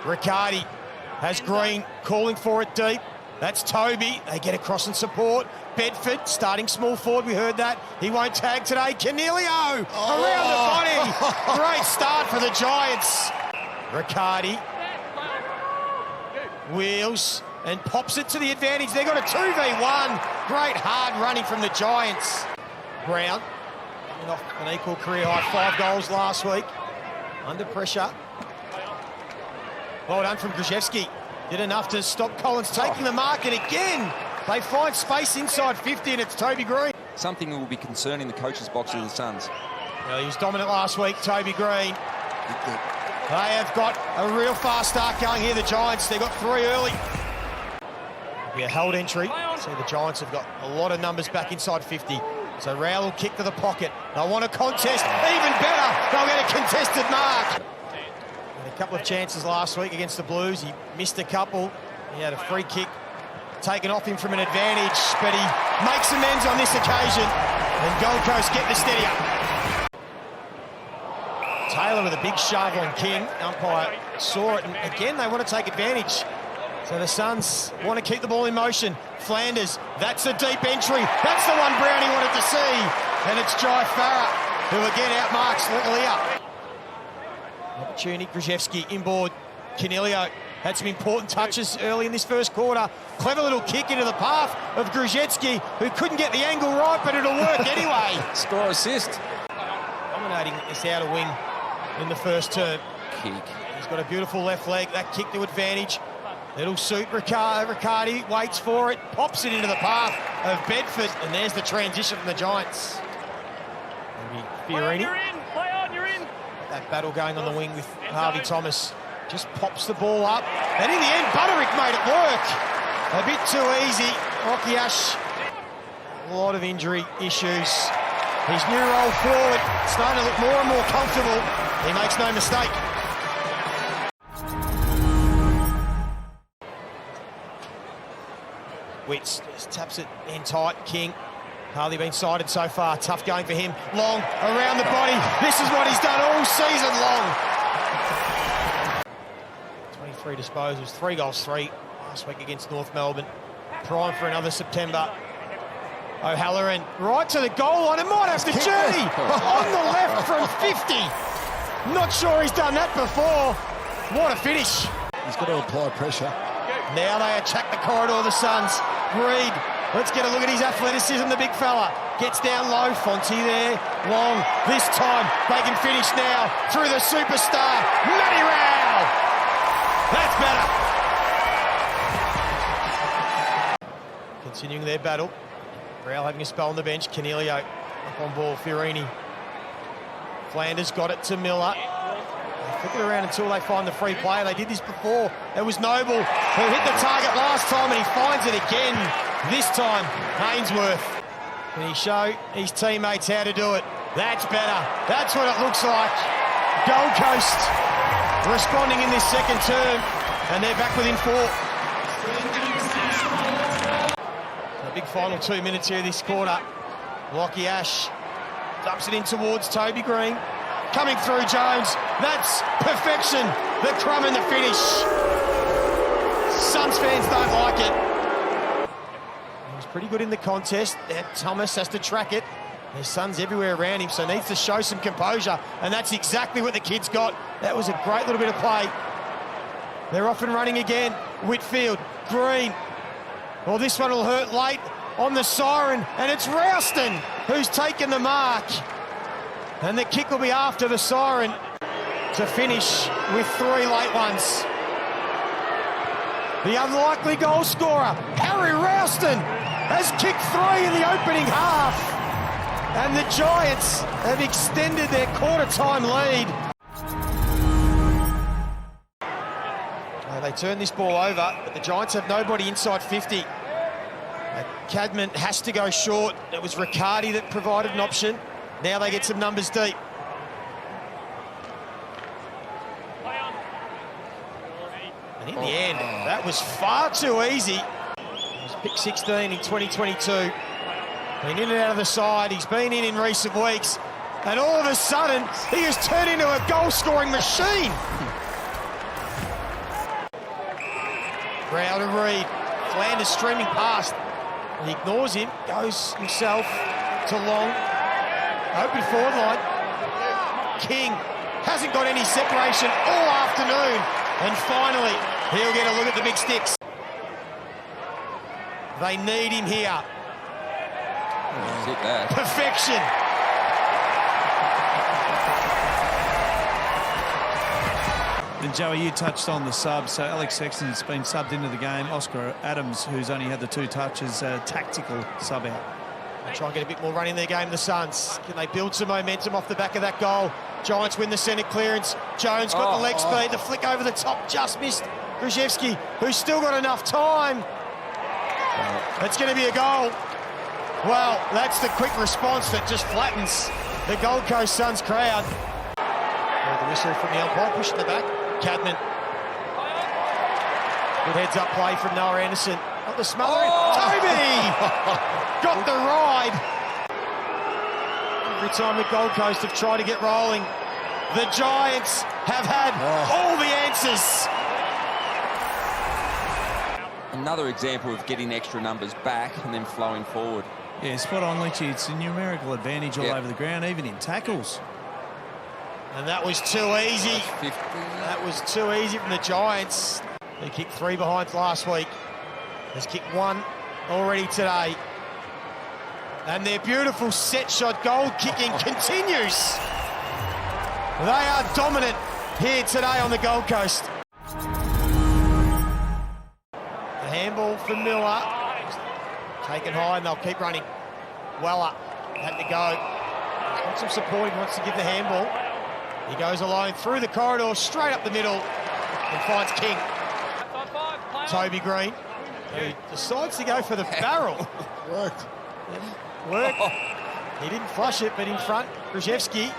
Riccardi has Green calling for it deep. That's Toby. They get across and support. Bedford starting small forward. We heard that. He won't tag today. Canelio around the body. Great start for the Giants. Riccardi wheels and pops it to the advantage. They've got a 2v1. Great hard running from the Giants. Brown coming off an equal career high 5 goals last week. Under pressure. Well done from Grzyewski. Did enough to stop Collins taking the mark, and again, they find space inside 50, and it's Toby Green. Something that will be concerning the coach's box of the Suns. Well, he was dominant last week, Toby Green. They have got a real fast start going here, the Giants. They got 3 early. It'll be a held entry. So the Giants have got a lot of numbers back inside 50. So Rowell will kick to the pocket. They'll want a contest. Even better, they'll get a contested mark. A couple of chances last week against the Blues. He missed a couple. He had a free kick taken off him from an advantage, but he makes amends on this occasion. And Gold Coast get the steady up. Taylor with a big shove on King. Umpire saw it, and again they want to take advantage. So the Suns want to keep the ball in motion. Flanders, that's a deep entry. That's the one Brownie wanted to see. And it's Jai Farah, who again outmarks Leah. Opportunity, Grzyewski inboard. Canelio had some important touches early in this first quarter. Clever little kick into the path of Grzyewski, who couldn't get the angle right, but it'll work anyway. Score assist. Dominating this outer wing in the first term. Kick. He's got a beautiful left leg. That kick to advantage. It'll suit Riccardi. Waits for it. Pops it into the path of Bedford. And there's the transition from the Giants. Maybe Fiorini. That battle going on the wing with Harvey Thomas. Just pops the ball up. And in the end, Butterick made it work. A bit too easy. Rocky Ash, a lot of injury issues. His new role forward starting to look more and more comfortable. He makes no mistake. Witts just taps it in tight. King. Hardly been sighted so far. Tough going for him. Long around the body. This is what he's done all season long. 23 disposals, 3 goals, 3 last week against North Melbourne. Prime for another September. O'Halloran right to the goal line. It might have to journey on the left from 50. Not sure he's done that before. What a finish. He's got to apply pressure. Now they attack the corridor, the Suns. Reed. Let's get a look at his athleticism, the big fella. Gets down low, Fonte there. Long, this time they can finish now through the superstar, Matty Rowell. That's better. Continuing their battle. Rowell having a spell on the bench. Canelio up on ball, Fiorini. Flanders got it to Miller. They flick it around until they find the free player. They did this before. It was Noble who hit the target last time, and he finds it again. This time, Hainsworth. Can he show his teammates how to do it? That's better. That's what it looks like. Gold Coast responding in this second term, and they're back within 4. A big final 2 minutes here this quarter. Lockie Ash dumps it in towards Toby Green. Coming through Jones. That's perfection. The crumb and the finish. Suns fans don't like it. Pretty good in the contest. Thomas has to track it. There's Suns everywhere around him, so needs to show some composure, and that's exactly what the kids got. That was a great little bit of play. They're off and running again. Whitfield, Green. Well, this one will hurt late on the siren, and it's Rouston who's taken the mark. And the kick will be after the siren to finish with 3 late ones. The unlikely goal scorer, Harry Rouston, has kicked 3 in the opening half. And the Giants have extended their quarter-time lead. They turn this ball over, but the Giants have nobody inside 50. Cadman has to go short. It was Riccardi that provided an option. Now they get some numbers deep. And in the end, that was far too easy. It was pick 16 in 2022. Been in and out of the side. He's been in recent weeks. And all of a sudden, he has turned into a goal-scoring machine. Brown to Reed. Flanders streaming past. He ignores him, goes himself to Long. Open forward line. King hasn't got any separation all afternoon. And finally, he'll get a look at the big sticks. They need him here. Perfection. And Joey, you touched on the subs. So Alex Sexton's been subbed into the game. Oscar Adams, who's only had the 2 touches, tactical sub out. They try and get a bit more run in their game, the Suns. Can they build some momentum off the back of that goal? Giants win the centre clearance. Jones got the leg speed. The flick over the top just missed Grzyewski, who's still got enough time. It's going to be a goal. Well, that's the quick response that just flattens the Gold Coast Suns crowd. The whistle from the umpire, pushing the back. Cadman. Good heads-up play from Noah Anderson. Got the smothering. Toby! Got the ride. Every time the Gold Coast have tried to get rolling, the Giants have had all the answers. Another example of getting extra numbers back and then flowing forward. Yeah, spot on, Lynchy. It's a numerical advantage all over the ground, even in tackles. And that was too easy. That was too easy from the Giants. They kicked 3 behind last week. Has kicked 1 already today. And their beautiful set shot goal kicking continues. They are dominant here today on the Gold Coast. The handball for Miller. Taken high and they'll keep running. Weller had to go. He's got some support, he wants to give the handball. He goes alone through the corridor, straight up the middle, and finds King. Toby Green, who decides to go for the barrel. Worked. He didn't flush it, but in front, Grzyewski,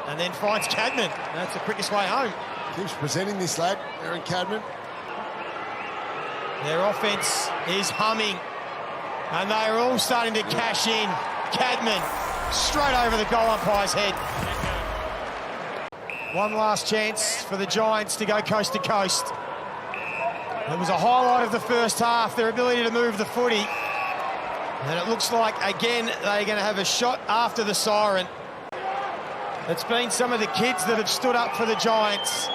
and then finds Cadman. That's the quickest way home. Keeps presenting this lad, Aaron Cadman. Their offense is humming, and they are all starting to cash in. Cadman, straight over the goal umpire's head. One last chance for the Giants to go coast to coast. It was a highlight of the first half, their ability to move the footy. And it looks like, again, they're going to have a shot after the siren. It's been some of the kids that have stood up for the Giants.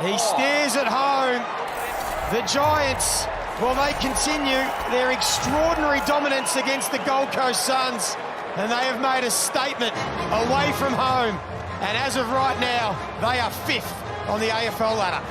He stares at home. The Giants, well, they continue their extraordinary dominance against the Gold Coast Suns. And they have made a statement away from home. And as of right now, they are 5th on the AFL ladder.